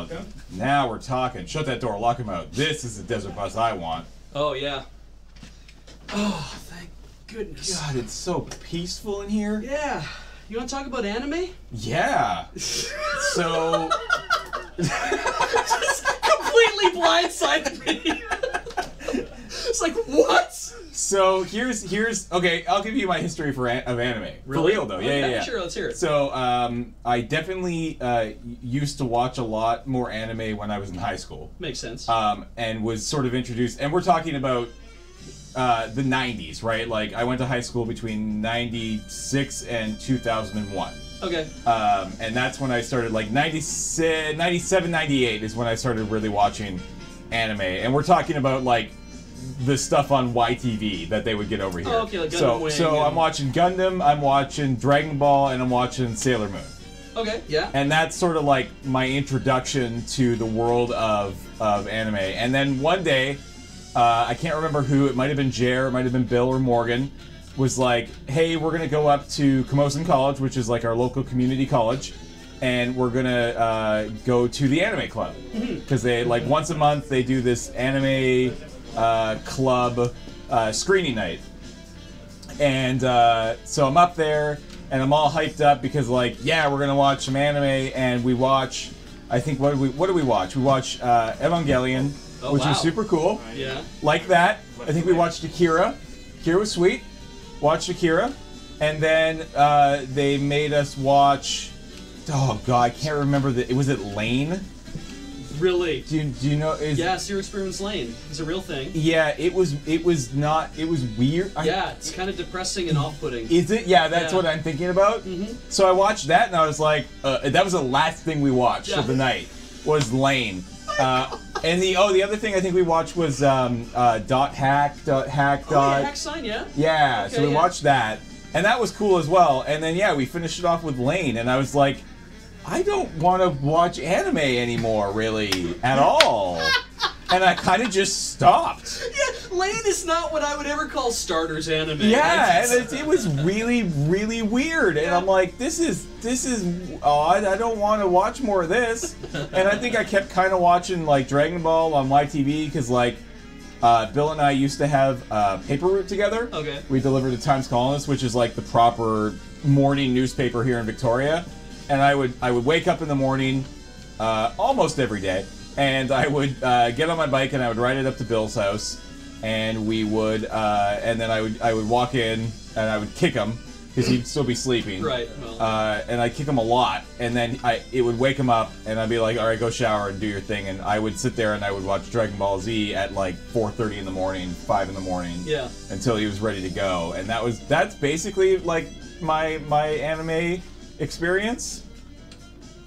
Oh, now we're talking. Shut that door, lock him out. This is the desert bus I want. Oh, yeah. Oh, thank goodness. God, it's so peaceful in here. Yeah. You want to talk about anime? Yeah. So... Just completely blindsided me. It's like, what? So here's okay. I'll give you my history of anime. Really? For real though, yeah. Sure, let's hear it. So I definitely used to watch a lot more anime when I was in high school. Makes sense. And was sort of introduced, and we're talking about the 90s, right? Like I went to high school between 96 and 2001. Okay. And that's when I started, like 97, 98 is when I started really watching anime, and we're talking about like the stuff on YTV that they would get over here. Oh, okay, like Gundam Wing so I'm watching Gundam, I'm watching Dragon Ball, and I'm watching Sailor Moon. Okay, yeah. And that's sort of like my introduction to the world of anime. And then one day, I can't remember who, it might have been Jer, it might have been Bill or Morgan, was like, hey, we're going to go up to Camosun College, which is like our local community college, and we're going to go to the anime club. Because they, like, once a month, they do this anime club screening night. And so I'm up there, and I'm all hyped up because, like, yeah, we're going to watch some anime, and we watch, I think, what do we watch? We watch Evangelion, which was super cool. Yeah. Like that. I think we watched Akira. Akira was sweet. Watched Akira. And then they made us watch, oh god, I can't remember was it Lane? Really? Do you know? Yeah, Zero Experiments Lane. It's a real thing. Yeah, it was weird. Yeah, it's kind of depressing and off-putting. Is it? Yeah, that's what I'm thinking about. So I watched that and I was like, that was the last thing we watched of the night, was Lane. And the other thing I think we watched was Hack Sign, yeah? Yeah, okay, so we watched that. And that was cool as well. And then, yeah, we finished it off with Lane. And I was like, I don't want to watch anime anymore, really, at all. And I kind of just stopped. Yeah, Lane is not what I would ever call starters anime. Yeah, and it was really, really weird. And I'm like, this is odd. I don't want to watch more of this. And I think I kept kind of watching, like, Dragon Ball on YTV, because, like, Bill and I used to have paper route together. Okay. We delivered to Times Colonist, which is like the proper morning newspaper here in Victoria. And I would wake up in the morning, almost every day, and I would get on my bike and I would ride it up to Bill's house, and we would, and then I would walk in and I would kick him because he'd still be sleeping. Right. Well. And I'd kick him a lot, and then it would wake him up, and I'd be like, all right, go shower and do your thing, and I would sit there and I would watch Dragon Ball Z at like 4:30 in the morning, 5 in the morning, yeah, until he was ready to go, and that's basically like my anime experience.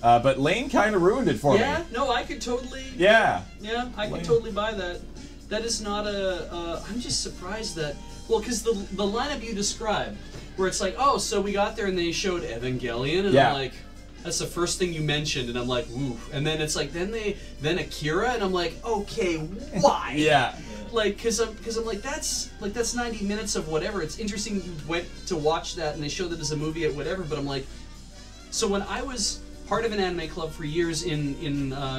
But Lane kind of ruined it for me. Yeah, no, I could totally. Yeah. Yeah, I could totally buy that. That is not I'm just surprised that. Well, because the lineup you described, where it's like, oh, so we got there and they showed Evangelion, and I'm like, that's the first thing you mentioned, and I'm like, ooh. And then it's like, then Akira, and I'm like, okay, why? Yeah. Like, cause I'm like, that's 90 minutes of whatever. It's interesting you went to watch that and they showed it as a movie at whatever, but I'm like, so when I was part of an anime club for years in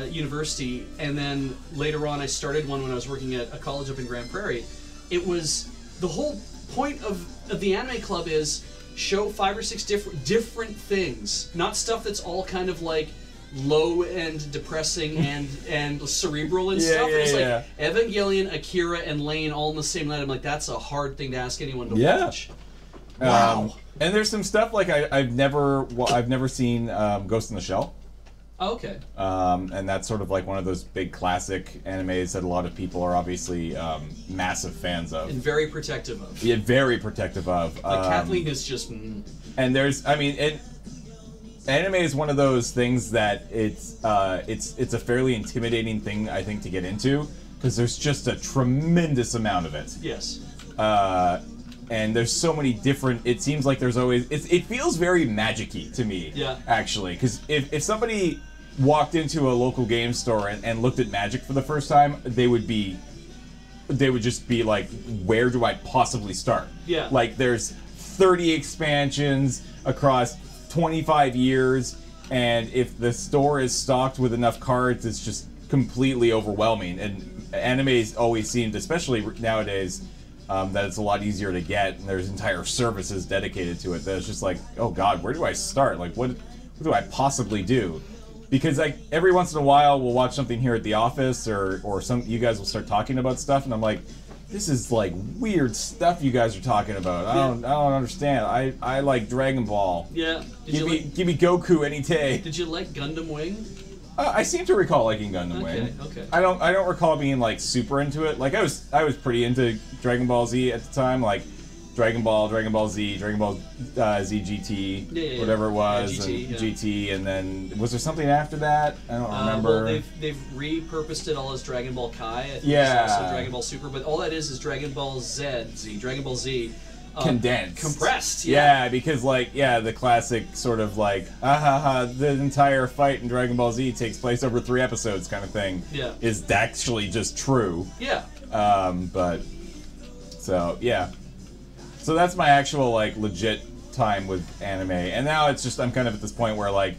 university, and then later on I started one when I was working at a college up in Grand Prairie, it was, the whole point of the anime club is show 5 or 6 different things, not stuff that's all kind of like low and depressing and cerebral and stuff. Yeah, it's like Evangelion, Akira, and Lane all in the same night. I'm like, that's a hard thing to ask anyone to watch. Wow. And there's some stuff like I've never seen Ghost in the Shell. Oh, okay. And that's sort of like one of those big classic animes that a lot of people are obviously massive fans of. And very protective of. Yeah, very protective of. Like Kathleen is just. And there's, I mean, anime is one of those things that it's a fairly intimidating thing, I think, to get into, because there's just a tremendous amount of it. Yes. And there's so many different. It seems like there's always. It feels very magic-y to me. Yeah. Actually, because if somebody walked into a local game store and looked at Magic for the first time, they would just be like, where do I possibly start? Yeah. Like there's 30 expansions across 25 years, and if the store is stocked with enough cards, it's just completely overwhelming. And animes always seemed, especially nowadays, that it's a lot easier to get, and there's entire services dedicated to it. That it's just like, oh god, where do I start? Like, what do I possibly do? Because like every once in a while we'll watch something here at the office, or some you guys will start talking about stuff, and I'm like, this is like weird stuff you guys are talking about. I don't understand. I like Dragon Ball. Yeah. Give me Goku any day. Did you like Gundam Wing? I seem to recall liking Gundam Wing. Okay. I don't recall being like super into it. Like I was pretty into Dragon Ball Z at the time, like Dragon Ball Z, Dragon Ball Z GT, whatever it was, GT, and then was there something after that? I don't remember. Well, they've repurposed it all as Dragon Ball Kai. I think Yeah. It's also Dragon Ball Super, but all that is Dragon Ball Dragon Ball Z. Condensed. Compressed, yeah. Because like, the classic sort of like, the entire fight in Dragon Ball Z takes place over 3 episodes kind of thing. Yeah. Is actually just true. Yeah. But, so, yeah. So that's my actual, like, legit time with anime. And now it's just, I'm kind of at this point where, like,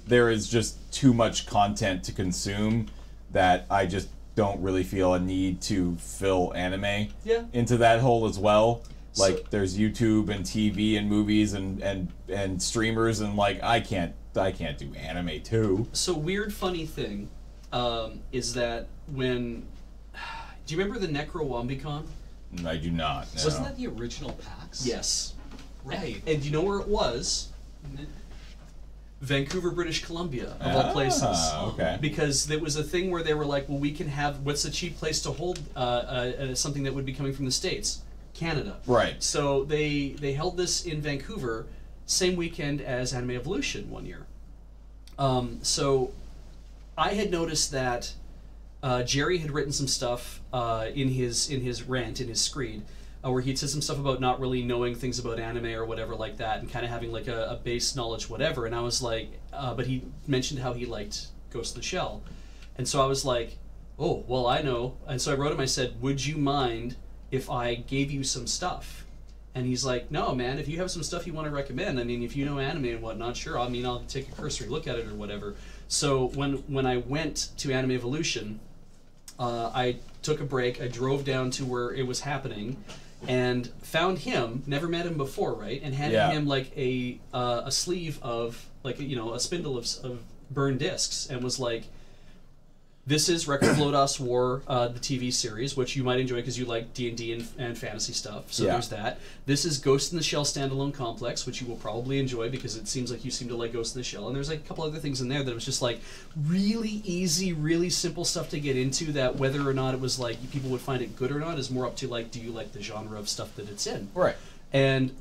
there is just too much content to consume that I just don't really feel a need to fill anime into that hole as well. Like, there's YouTube and TV and movies and streamers, and like I can't do anime too. So weird, funny thing is that when do you remember the Necrowombicon? I do not. No. Wasn't that the original PAX? Yes. Right. And do you know where it was? Vancouver, British Columbia, of all places. Okay. Because there was a thing where they were like, well, we can have, what's a cheap place to hold something that would be coming from the States? Canada. Right. So they held this in Vancouver, same weekend as Anime Evolution one year. So I had noticed that Jerry had written some stuff in his rant, in his screed, where he'd said some stuff about not really knowing things about anime or whatever like that, and kind of having like a base knowledge whatever. And I was like, but he mentioned how he liked Ghost in the Shell, and so I was like, oh well, I know. And so I wrote him. I said, would you mind if I gave you some stuff? And he's like, no, man, if you have some stuff you want to recommend, I mean, if you know anime and whatnot, sure, I mean, I'll take a cursory look at it or whatever. So when I went to Anime Evolution, I took a break, I drove down to where it was happening, and found him, never met him before, right, and handed him like a sleeve of, like, you know, a spindle of burned discs, and was like, this is Record of Lodos War, the TV series, which you might enjoy because you like D&D and fantasy stuff. So there's that. This is Ghost in the Shell Standalone Complex, which you will probably enjoy because it seems like you seem to like Ghost in the Shell. And there's like a couple other things in there that was just like really easy, really simple stuff to get into, that whether or not it was like people would find it good or not is more up to like, do you like the genre of stuff that it's in? Right. And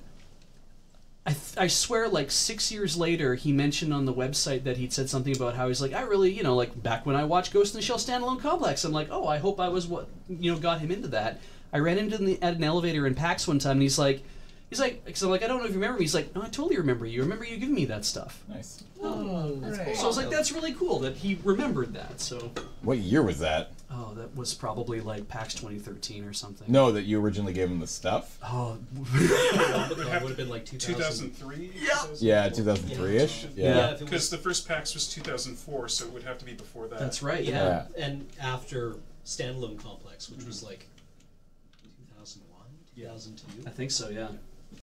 I swear, like 6 years later, he mentioned on the website that he'd said something about how he's like, I really, you know, like back when I watched Ghost in the Shell Standalone Complex, I'm like, oh, I hope I was what, you know, got him into that. I ran into him at an elevator in PAX one time, and he's like, because I'm like, I don't know if you remember me. He's like, no, I totally remember you. Remember you giving me that stuff. Nice. Oh, that's cool. So I was like, that's really cool that he remembered that. So. What year was that? Oh, that was probably like PAX 2013 or something. No, that you originally gave him the stuff? Oh. It would have been like 2003? Yeah, 2003-ish? Yeah. Because the first PAX was 2004, so it would have to be before that. That's right, Yeah. And after Standalone Complex, which was like 2001, 2002. I think so, yeah.